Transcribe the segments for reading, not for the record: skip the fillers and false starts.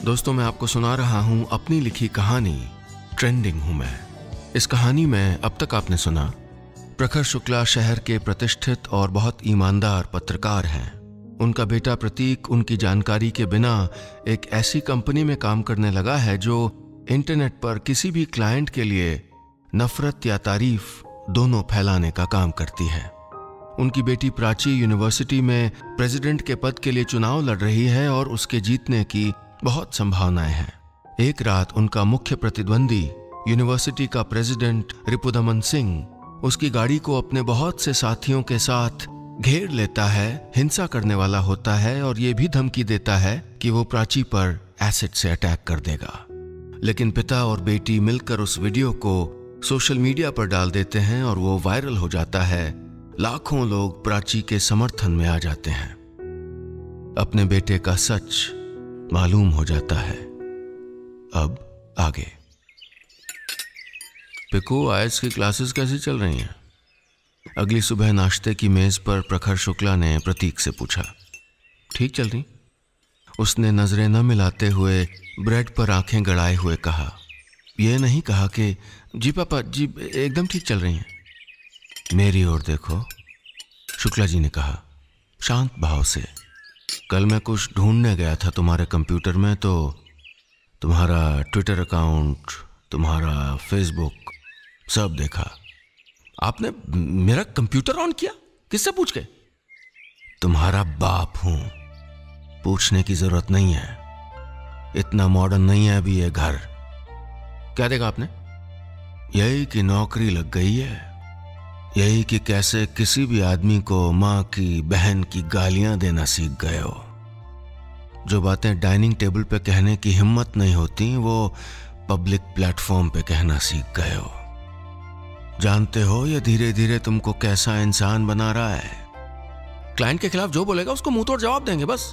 दोस्तों, मैं आपको सुना रहा हूं अपनी लिखी कहानी ट्रेंडिंग हूं मैं। इस कहानी में अब तक आपने सुना प्रखर शुक्ला शहर के प्रतिष्ठित और बहुत ईमानदार पत्रकार हैं। उनका बेटा प्रतीक उनकी जानकारी के बिना एक ऐसी कंपनी में काम करने लगा है जो इंटरनेट पर किसी भी क्लाइंट के लिए नफरत या तारीफ दोनों फैलाने का काम करती है। उनकी बेटी प्राची यूनिवर्सिटी में प्रेसिडेंट के पद के लिए चुनाव लड़ रही है और उसके जीतने की बहुत संभावनाएं हैं। एक रात उनका मुख्य प्रतिद्वंदी यूनिवर्सिटी का प्रेसिडेंट रिपुदमन सिंह उसकी गाड़ी को अपने बहुत से साथियों के साथ घेर लेता है, हिंसा करने वाला होता है और ये भी धमकी देता है कि वो प्राची पर एसिड से अटैक कर देगा। लेकिन पिता और बेटी मिलकर उस वीडियो को सोशल मीडिया पर डाल देते हैं और वो वायरल हो जाता है। लाखों लोग प्राची के समर्थन में आ जाते हैं। अपने बेटे का सच मालूम हो जाता है। अब आगे। पिकू, आईएएस की क्लासेस कैसी चल रही हैं? अगली सुबह नाश्ते की मेज पर प्रखर शुक्ला ने प्रतीक से पूछा। ठीक चल रही, उसने नजरें न मिलाते हुए ब्रेड पर आंखें गड़ाए हुए कहा। यह नहीं कहा कि जी पापा जी एकदम ठीक चल रही हैं। मेरी ओर देखो, शुक्ला जी ने कहा शांत भाव से। कल मैं कुछ ढूंढने गया था तुम्हारे कंप्यूटर में, तो तुम्हारा ट्विटर अकाउंट, तुम्हारा फेसबुक सब देखा। आपने मेरा कंप्यूटर ऑन किया? किससे पूछ के? तुम्हारा बाप हूं, पूछने की जरूरत नहीं है। इतना मॉडर्न नहीं है अभी ये घर। क्या देखा आपने? यही कि नौकरी लग गई है, यही कि कैसे किसी भी आदमी को माँ की बहन की गालियां देना सीख गए हो। जो बातें डाइनिंग टेबल पे कहने की हिम्मत नहीं होती, वो पब्लिक प्लेटफॉर्म पे कहना सीख गए हो। जानते हो ये धीरे धीरे तुमको कैसा इंसान बना रहा है। क्लाइंट के खिलाफ जो बोलेगा उसको मुंह तोड़ जवाब देंगे बस,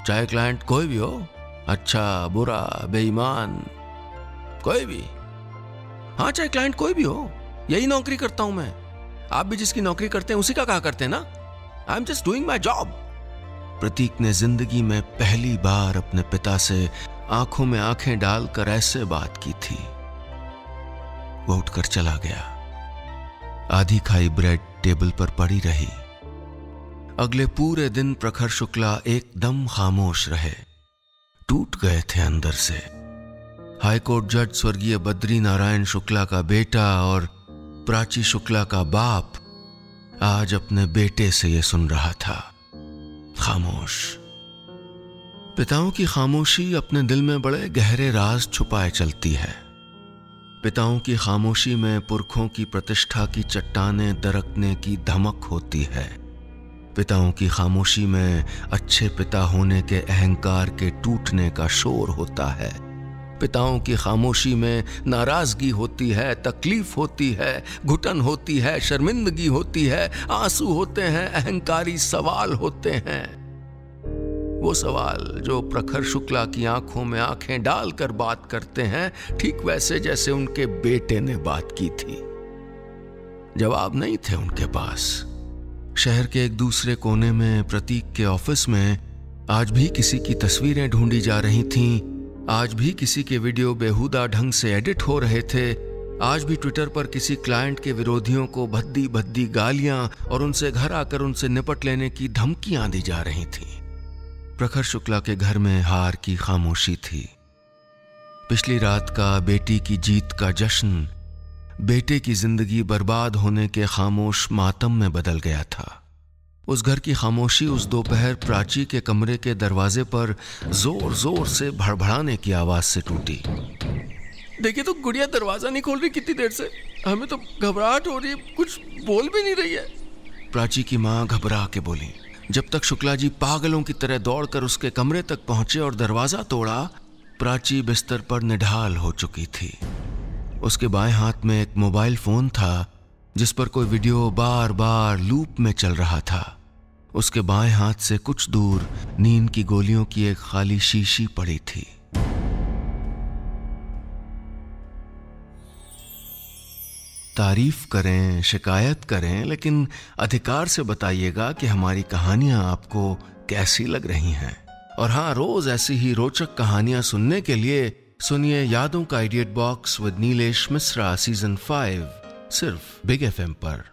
चाहे क्लाइंट कोई भी हो, अच्छा बुरा बेईमान कोई भी। हाँ, चाहे क्लाइंट कोई भी हो। यही नौकरी करता हूं मैं। आप भी जिसकी नौकरी करते हैं उसी का कहा करते हैं ना। I am just doing my job. Prateek ने जिंदगी में पहली बार अपने पिता से आंखों में आंखें डालकर ऐसे बात की थी। वो उठकर चला गया। आधी खाई ब्रेड टेबल पर पड़ी रही। अगले पूरे दिन प्रखर शुक्ला एकदम खामोश रहे। टूट गए थे अंदर से। हाईकोर्ट जज स्वर्गीय बद्री नारायण शुक्ला का बेटा और प्राची शुक्ला का बाप आज अपने बेटे से यह सुन रहा था, खामोश। पिताओं की खामोशी अपने दिल में बड़े गहरे राज छुपाए चलती है। पिताओं की खामोशी में पुरखों की प्रतिष्ठा की चट्टानें दरकने की धमक होती है। पिताओं की खामोशी में अच्छे पिता होने के अहंकार के टूटने का शोर होता है। पिताओं की खामोशी में नाराजगी होती है, तकलीफ होती है, घुटन होती है, शर्मिंदगी होती है, आंसू होते हैं, अहंकारी सवाल होते हैं। वो सवाल जो प्रखर शुक्ला की आंखों में आंखें डालकर बात करते हैं, ठीक वैसे जैसे उनके बेटे ने बात की थी। जवाब नहीं थे उनके पास। शहर के एक दूसरे कोने में प्रतीक के ऑफिस में आज भी किसी की तस्वीरें ढूंढी जा रही थीं। आज भी किसी के वीडियो बेहुदा ढंग से एडिट हो रहे थे। आज भी ट्विटर पर किसी क्लाइंट के विरोधियों को भद्दी भद्दी गालियां और उनसे घर आकर उनसे निपट लेने की धमकियां दी जा रही थीं। प्रखर शुक्ला के घर में हार की खामोशी थी। पिछली रात का बेटी की जीत का जश्न बेटे की जिंदगी बर्बाद होने के खामोश मातम में बदल गया था। उस घर की खामोशी उस दोपहर प्राची के कमरे के दरवाजे पर जोर जोर से भड़भड़ाने की आवाज से टूटी। देखिए तो गुड़िया दरवाजा नहीं खोल रही कितनी देर से। हमें तो घबराहट हो रही है, कुछ बोल भी नहीं रही है। प्राची की मां घबरा के बोली। जब तक शुक्ला जी पागलों की तरह दौड़कर उसके कमरे तक पहुंचे और दरवाजा तोड़ा, प्राची बिस्तर पर निढाल हो चुकी थी। उसके बाएं हाथ में एक मोबाइल फोन था जिस पर कोई वीडियो बार बार लूप में चल रहा था। उसके बाएं हाथ से कुछ दूर नींद की गोलियों की एक खाली शीशी पड़ी थी। तारीफ करें, शिकायत करें, लेकिन अधिकार से बताइएगा कि हमारी कहानियां आपको कैसी लग रही हैं। और हाँ, रोज ऐसी ही रोचक कहानियां सुनने के लिए सुनिए यादों का idiot box with Nilesh Mishra season 5 सिर्फ बिग FM पर।